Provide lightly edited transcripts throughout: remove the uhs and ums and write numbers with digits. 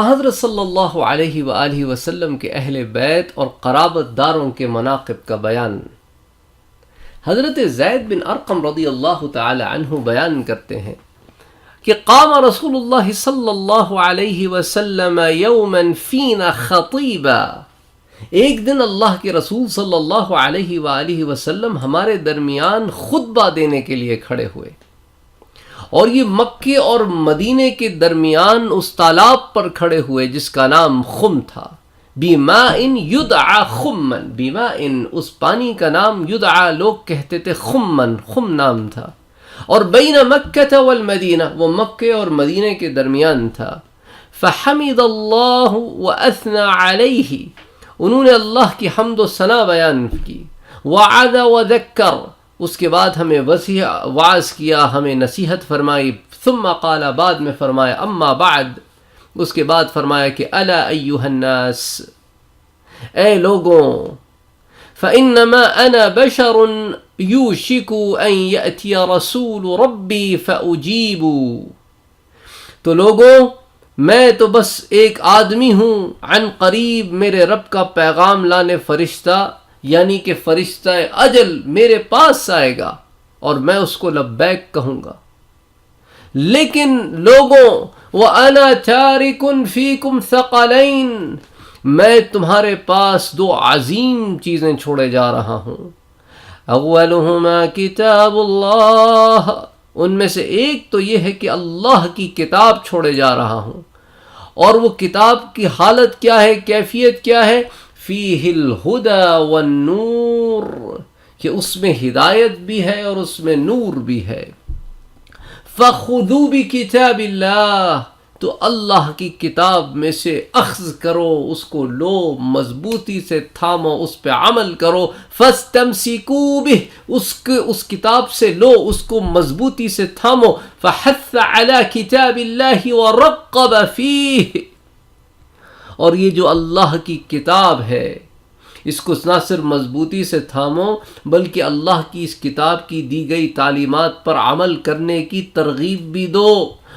حضرت صلی اللہ علیہ وآلہ وسلم کے اہل بیت اور قرابت داروں کے مناقب کا بیان۔ حضرت زید بن ارقم رضی اللہ تعالی عنہ بیان کرتے ہیں کہ قام رسول اللہ صلی اللہ علیہ وسلم یوما فینا خطیبا، ایک دن اللہ کے رسول صلی اللہ علیہ وآلہ وسلم ہمارے درمیان خطبہ دینے کے لیے کھڑے ہوئے، اور یہ مکے اور مدینے کے درمیان اس تالاب پر کھڑے ہوئے جس کا نام خم تھا، بماء یدعا خمن، بماء اس پانی کا نام یدعا لوگ کہتے تھے خمن، خم نام تھا، اور بین مکہ والمدینہ، وہ مکے اور مدینے کے درمیان تھا۔ فحمد اللہ واثنى علیہ، انہوں نے اللہ کی حمد و ثنا بیان کی، وعظ وذکر، اس کے بعد ہمیں وعظ کیا، ہمیں نصیحت فرمائی، ثم قال، بعد میں فرمایا، اما بعد، اس کے بعد فرمایا کہ الا ایھا الناس، اے لوگوں، فإنما أنا بشر يوشك أن يأتي رسول ربي فأجيب، تو لوگوں میں تو بس ایک آدمی ہوں، عن قریب میرے رب کا پیغام لانے فرشتہ، یعنی کہ فرشتہ اجل میرے پاس آئے گا اور میں اس کو لبیک کہوں گا، لیکن لوگوں وَأَنَا تَارِكٌ فِيكُمْ ثَقَلَيْنِ، میں تمہارے پاس دو عظیم چیزیں چھوڑے جا رہا ہوں، اولہما کتاب اللہ، ان میں سے ایک تو یہ ہے کہ اللہ کی کتاب چھوڑے جا رہا ہوں، اور وہ کتاب کی حالت کیا ہے، کیفیت کیا ہے، فیہ الہدی والنور، کہ اس میں ہدایت بھی ہے اور اس میں نور بھی ہے، فخذوا بکتاب اللہ، تو اللہ کی کتاب میں سے اخذ کرو، اس کو لو، مضبوطی سے تھامو، اس پہ عمل کرو، فاستمسکوا بہ، اس کتاب سے لو، اس کو مضبوطی سے تھامو، فحث علی کتاب اللہ ورقب فیہ، اور یہ جو اللہ کی کتاب ہے اس کو نہ صرف مضبوطی سے تھامو بلکہ اللہ کی اس کتاب کی دی گئی تعلیمات پر عمل کرنے کی ترغیب بھی دو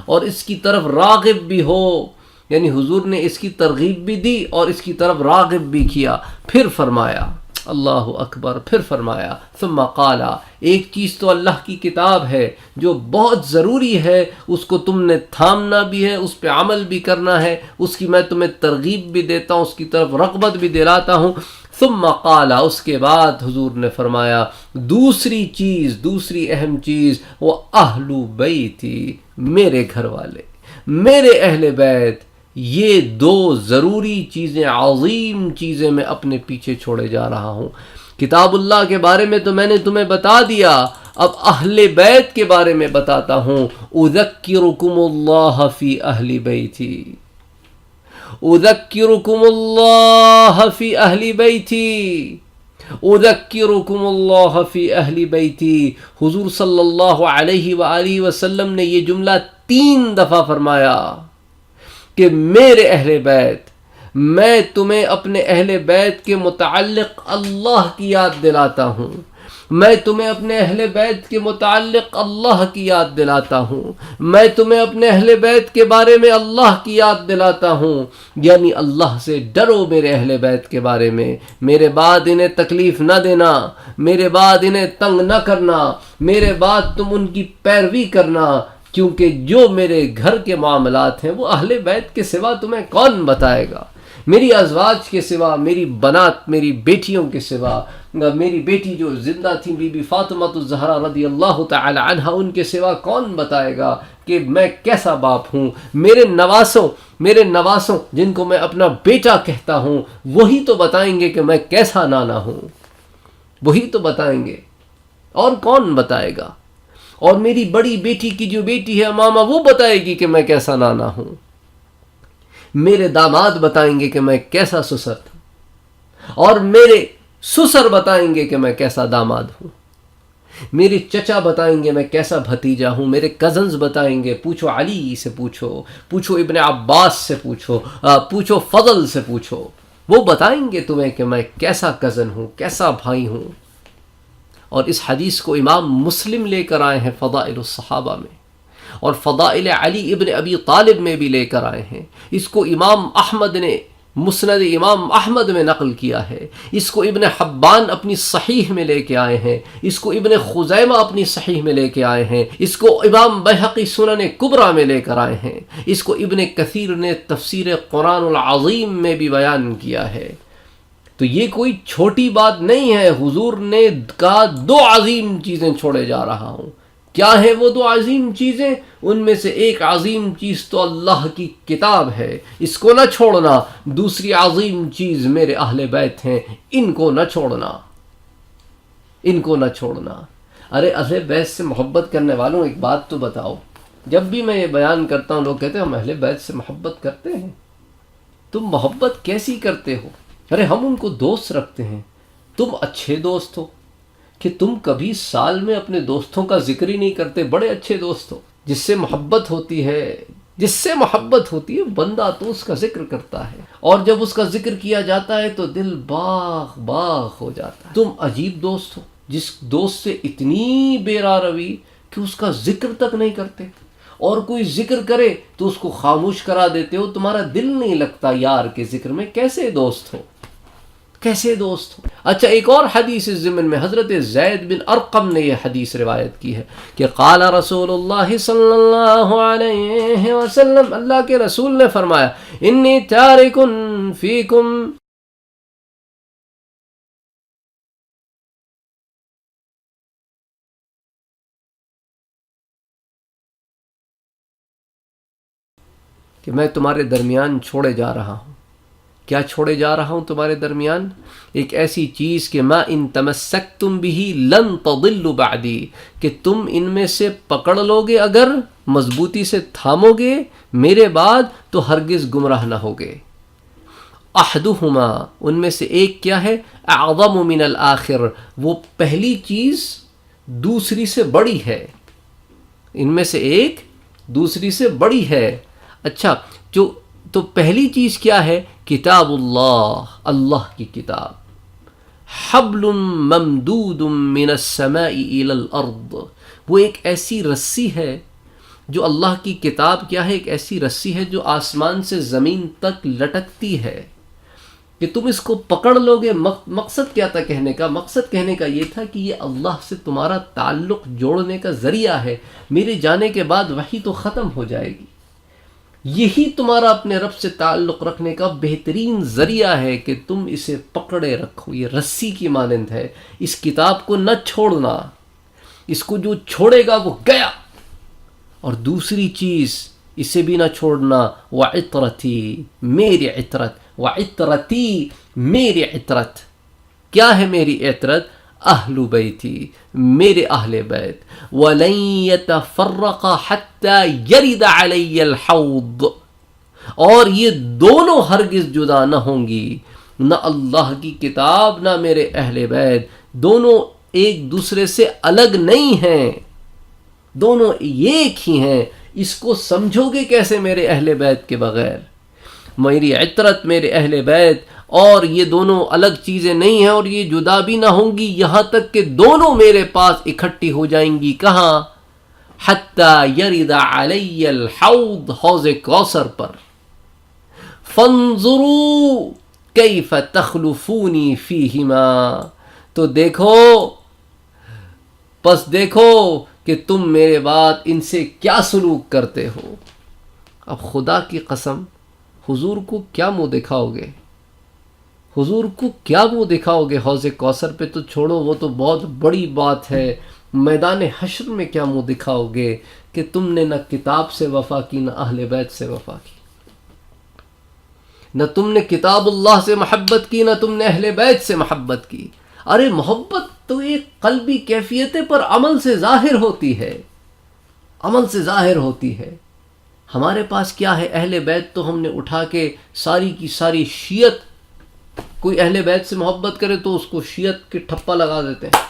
اور اس کی طرف راغب بھی ہو، یعنی حضور نے اس کی ترغیب بھی دی اور اس کی طرف راغب بھی کیا۔ پھر فرمایا، اللہ اکبر، پھر فرمایا، ثم قال، ایک چیز تو اللہ کی کتاب ہے جو بہت ضروری ہے، اس کو تم نے تھامنا بھی ہے، اس پہ عمل بھی کرنا ہے، اس کی میں تمہیں ترغیب بھی دیتا ہوں، اس کی طرف رغبت بھی دلاتا ہوں۔ ثم قال، اس کے بعد حضور نے فرمایا، دوسری چیز، دوسری اہم چیز، وہ اہل بیتی، میرے گھر والے، میرے اہل بیت، یہ دو ضروری چیزیں، عظیم چیزیں میں اپنے پیچھے چھوڑے جا رہا ہوں۔ کتاب اللہ کے بارے میں تو میں نے تمہیں بتا دیا، اب اہل بیت کے بارے میں بتاتا ہوں۔ اذکرکم اللہ فی اہل بیتی، اذکرکم اللہ فی اہل بیتی، اذکرکم اللہ فی اہل بیتی۔ حضور صلی اللہ علیہ وآلہ وسلم نے یہ جملہ 3 دفعہ فرمایا کہ میرے اہل بیت، میں تمہیں اپنے اہل بیت کے متعلق اللہ کی یاد دلاتا ہوں، میں تمہیں اپنے اہل بیت کے متعلق اللہ کی یاد دلاتا ہوں، میں تمہیں اپنے اہل بیت کے بارے میں اللہ کی یاد دلاتا ہوں، یعنی اللہ سے ڈرو میرے اہل بیت کے بارے میں، میرے بعد انہیں تکلیف نہ دینا، میرے بعد انہیں تنگ نہ کرنا، میرے بعد تم ان کی پیروی کرنا، کیونکہ جو میرے گھر کے معاملات ہیں وہ اہل بیت کے سوا تمہیں کون بتائے گا، میری ازواج کے سوا، میری بنات، میری بیٹیوں کے سوا، میری بیٹی جو زندہ تھی بی بی فاطمہ الزہرا رضی اللہ تعالی عنہا، ان کے سوا کون بتائے گا کہ میں کیسا باپ ہوں، میرے نواسوں جن کو میں اپنا بیٹا کہتا ہوں وہی تو بتائیں گے کہ میں کیسا نانا ہوں، وہی تو بتائیں گے، اور کون بتائے گا؟ اور میری بڑی بیٹی کی جو بیٹی ہے ماما، وہ بتائے گی کہ میں کیسا نانا ہوں، میرے داماد بتائیں گے کہ میں کیسا سسر تھا، اور میرے سسر بتائیں گے کہ میں کیسا داماد ہوں، میرے چچا بتائیں گے میں کیسا بھتیجا ہوں، میرے کزنز بتائیں گے، پوچھو علی سے، پوچھو ابن عباس سے، پوچھو فضل سے، پوچھو، وہ بتائیں گے تمہیں کہ میں کیسا کزن ہوں، کیسا بھائی ہوں۔ اور اس حدیث کو امام مسلم لے کر آئے ہیں فضائل الصحابہ میں، اور فضائل علی ابن ابی طالب میں بھی لے کر آئے ہیں، اس کو امام احمد نے مسند امام احمد میں نقل کیا ہے، اس کو ابن حبان اپنی صحیح میں لے کے آئے ہیں، اس کو ابن خزیمہ اپنی صحیح میں لے کے آئے ہیں، اس کو امام بیہقی سنن کبریٰ میں لے کر آئے ہیں، اس کو ابن کثیر نے تفسیر قرآن العظیم میں بھی بیان کیا ہے۔ تو یہ کوئی چھوٹی بات نہیں ہے، حضور نے کہا دو عظیم چیزیں چھوڑے جا رہا ہوں۔ کیا ہے وہ دو عظیم چیزیں؟ ان میں سے ایک عظیم چیز تو اللہ کی کتاب ہے، اس کو نہ چھوڑنا، دوسری عظیم چیز میرے اہل بیت ہیں، ان کو نہ چھوڑنا، ان کو نہ چھوڑنا۔ ارے اہل بیت سے محبت کرنے والوں ایک بات تو بتاؤ، جب بھی میں یہ بیان کرتا ہوں لوگ کہتے ہیں ہم اہل بیت سے محبت کرتے ہیں، تم محبت کیسی کرتے ہو؟ ارے ہم ان کو دوست رکھتے ہیں، تم اچھے دوست ہو کہ تم کبھی سال میں اپنے دوستوں کا ذکر ہی نہیں کرتے، بڑے اچھے دوست ہو، جس سے محبت ہوتی ہے، جس سے محبت ہوتی ہے بندہ تو اس کا ذکر کرتا ہے، اور جب اس کا ذکر کیا جاتا ہے تو دل باغ باغ ہو جاتا ہے۔ تم عجیب دوست ہو، جس دوست سے اتنی بیرا روی کہ اس کا ذکر تک نہیں کرتے، اور کوئی ذکر کرے تو اس کو خاموش کرا دیتے ہو، تمہارا دل نہیں لگتا یار کے ذکر میں۔ کیسے دوست ہو، کیسے دوست ہو؟ اچھا ایک اور حدیث اس ضمن میں حضرت زید بن ارقم نے یہ حدیث روایت کی ہے کہ قال رسول اللہ صلی اللہ علیہ وسلم، اللہ کے رسول نے فرمایا، انی تارک فیکم، کہ میں تمہارے درمیان چھوڑے جا رہا ہوں۔ کیا چھوڑے جا رہا ہوں تمہارے درمیان؟ ایک ایسی چیز کہ ما ان تمسکتم بہ لن تضلوا بعدی، کہ تم ان میں سے پکڑ لو گے، اگر مضبوطی سے تھامو گے میرے بعد تو ہرگز گمراہ نہ ہوگے۔ احدہما، ان میں سے ایک کیا ہے؟ اعظم من الآخر، وہ پہلی چیز دوسری سے بڑی ہے، ان میں سے ایک دوسری سے بڑی ہے۔ اچھا تو پہلی چیز کیا ہے؟ کتاب اللہ، اللہ کی کتاب، حبل ممدود من السماء الى الارض، وہ ایک ایسی رسی ہے جو اللہ کی کتاب کیا ہے؟ ایک ایسی رسی ہے جو آسمان سے زمین تک لٹکتی ہے، کہ تم اس کو پکڑ لو گے۔ مقصد کیا تھا کہنے کا؟ مقصد کہنے کا یہ تھا کہ یہ اللہ سے تمہارا تعلق جوڑنے کا ذریعہ ہے، میرے جانے کے بعد وحی تو ختم ہو جائے گی، یہی تمہارا اپنے رب سے تعلق رکھنے کا بہترین ذریعہ ہے کہ تم اسے پکڑے رکھو، یہ رسی کی مانند ہے، اس کتاب کو نہ چھوڑنا، اس کو جو چھوڑے گا وہ گیا۔ اور دوسری چیز اسے بھی نہ چھوڑنا، وعطرتی، میری عطرت، وعطرتی، میری عطرت۔ کیا ہے میری عطرت؟ اہل بیتی، میرے اہل بیت، وَلَن يَتَفَرَّقَ حَتَّى يَرِدَ عَلَيَّ الْحَوْض، اور یہ دونوں ہرگز جدا نہ ہوں گی، نہ اللہ کی کتاب نہ میرے اہل بیت، دونوں ایک دوسرے سے الگ نہیں ہیں، دونوں ایک ہی ہیں۔ اس کو سمجھو گے کیسے میرے اہل بیت کے بغیر؟ میری عطرت، میرے اہل بیت، اور یہ دونوں الگ چیزیں نہیں ہیں، اور یہ جدا بھی نہ ہوں گی یہاں تک کہ دونوں میرے پاس اکٹھی ہو جائیں گی۔ کہاں؟ حتی یرد علی الحوض، حوض کوثر پر۔ فانظروا کیف تخلفونی فیہما، تو دیکھو، پس دیکھو کہ تم میرے بعد ان سے کیا سلوک کرتے ہو۔ اب خدا کی قسم، حضور کو کیا منہ دکھاؤ گے؟ حضور کو کیا منہ دکھاؤ گے؟ حوض کوثر پہ تو چھوڑو، وہ تو بہت بڑی بات ہے، میدان حشر میں کیا منہ دکھاؤ گے کہ تم نے نہ کتاب سے وفا کی، نہ اہل بیت سے وفا کی، نہ تم نے کتاب اللہ سے محبت کی، نہ تم نے اہل بیت سے محبت کی۔ ارے محبت تو ایک قلبی کیفیت پر عمل سے ظاہر ہوتی ہے، عمل سے ظاہر ہوتی ہے۔ ہمارے پاس کیا ہے؟ اہل بیت تو ہم نے اٹھا کے ساری کی ساری شیعت، کوئی اہل بیت سے محبت کرے تو اس کو شیعت کے ٹھپا لگا دیتے ہیں،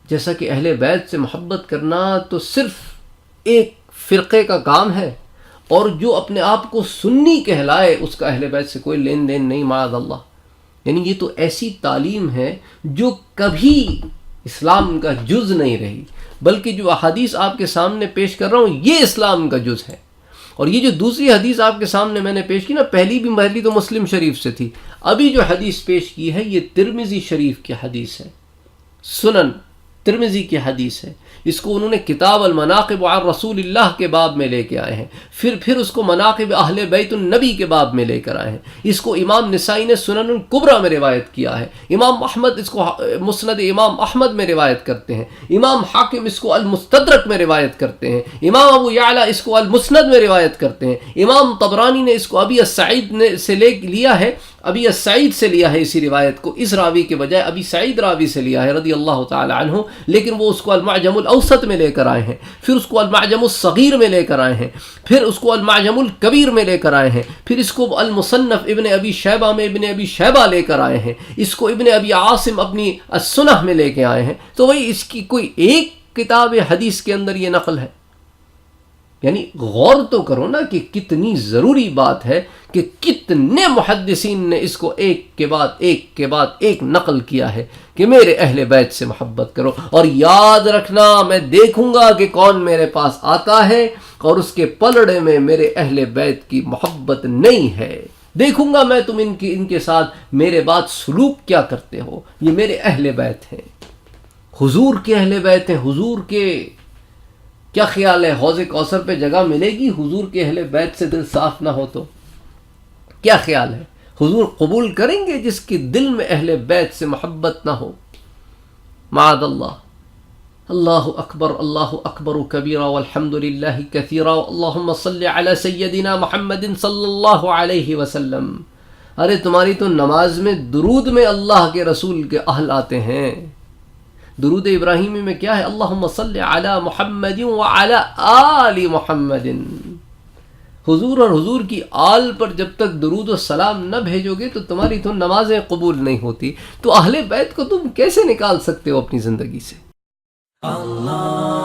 جیسا کہ اہل بیت سے محبت کرنا تو صرف ایک فرقے کا کام ہے، اور جو اپنے آپ کو سنی کہلائے اس کا اہل بیت سے کوئی لین دین نہیں، معاذ اللہ۔ یعنی یہ تو ایسی تعلیم ہے جو کبھی اسلام کا جز نہیں رہی، بلکہ جو احادیث آپ کے سامنے پیش کر رہا ہوں یہ اسلام کا جز ہے۔ اور یہ جو دوسری حدیث آپ کے سامنے میں نے پیش کی نا، پہلی تو مسلم شریف سے تھی، ابھی جو حدیث پیش کی ہے یہ ترمذی شریف کی حدیث ہے، سنن ترمذی کی حدیث ہے۔ اس کو انہوں نے کتاب المناقب عن رسول اللہ کے باب میں لے کے آئے ہیں، پھر اس کو مناقب اہل بیت النبی کے باب میں لے کر آئے ہیں۔ اس کو امام نسائی نے سنن الکبریٰ میں روایت کیا ہے، امام احمد اس کو مسند امام احمد میں روایت کرتے ہیں، امام حاکم اس کو المستدرک میں روایت کرتے ہیں، امام ابو یعلا اس کو المسند میں روایت کرتے ہیں، امام طبرانی نے اس کو ابی السعید سے لیا ہے، ابی السعید سے لیا ہے اسی روایت کو، اس راوی کے بجائے ابی سعید راوی سے لیا ہے رضی اللہ تعالی عنہ، لیکن وہ اس کو المعجم الاوسط میں لے کر آئے ہیں، پھر اس کو المعجم الصغیر میں لے کر آئے ہیں، پھر اس کو المعجم الکبیر میں لے کر آئے ہیں، پھر اس کو المصنف ابن ابی شیبہ میں ابن ابی شیبہ لے کر آئے ہیں، اس کو ابن ابی عاصم اپنی السنہ میں لے کے آئے ہیں۔ تو وہی اس کی کوئی ایک کتاب حدیث کے اندر یہ نقل ہے؟ یعنی غور تو کرو نا کہ کتنی ضروری بات ہے کہ کتنے محدثین نے اس کو ایک کے بعد ایک نقل کیا ہے کہ میرے اہل بیت سے محبت کرو، اور یاد رکھنا میں دیکھوں گا کہ کون میرے پاس آتا ہے اور اس کے پلڑے میں میرے اہل بیت کی محبت نہیں ہے، دیکھوں گا میں تم ان کے ساتھ میرے بعد سلوک کیا کرتے ہو۔ یہ میرے اہل بیت ہیں، حضور کے اہل بیت ہیں۔ حضور کے کیا خیال ہے حوض کوثر پہ جگہ ملے گی حضور کے اہل بیت سے دل صاف نہ ہو تو؟ کیا خیال ہے حضور قبول کریں گے جس کے دل میں اہل بیت سے محبت نہ ہو؟ معاذ اللہ۔ اللہ اکبر کبیرا والحمد للہ کثیرا اللہم صلی علی سیدنا محمد صلی اللہ علیہ وسلم۔ ارے تمہاری تو نماز میں درود میں اللہ کے رسول کے اہل آتے ہیں۔ درود ابراہیمی میں کیا ہے؟ اللہم صلی علی محمد وعلی آل محمد۔ حضور اور حضور کی آل پر جب تک درود و سلام نہ بھیجو گے تو تمہاری تو نمازیں قبول نہیں ہوتی۔ تو اہل بیت کو تم کیسے نکال سکتے ہو اپنی زندگی سے؟ اللہ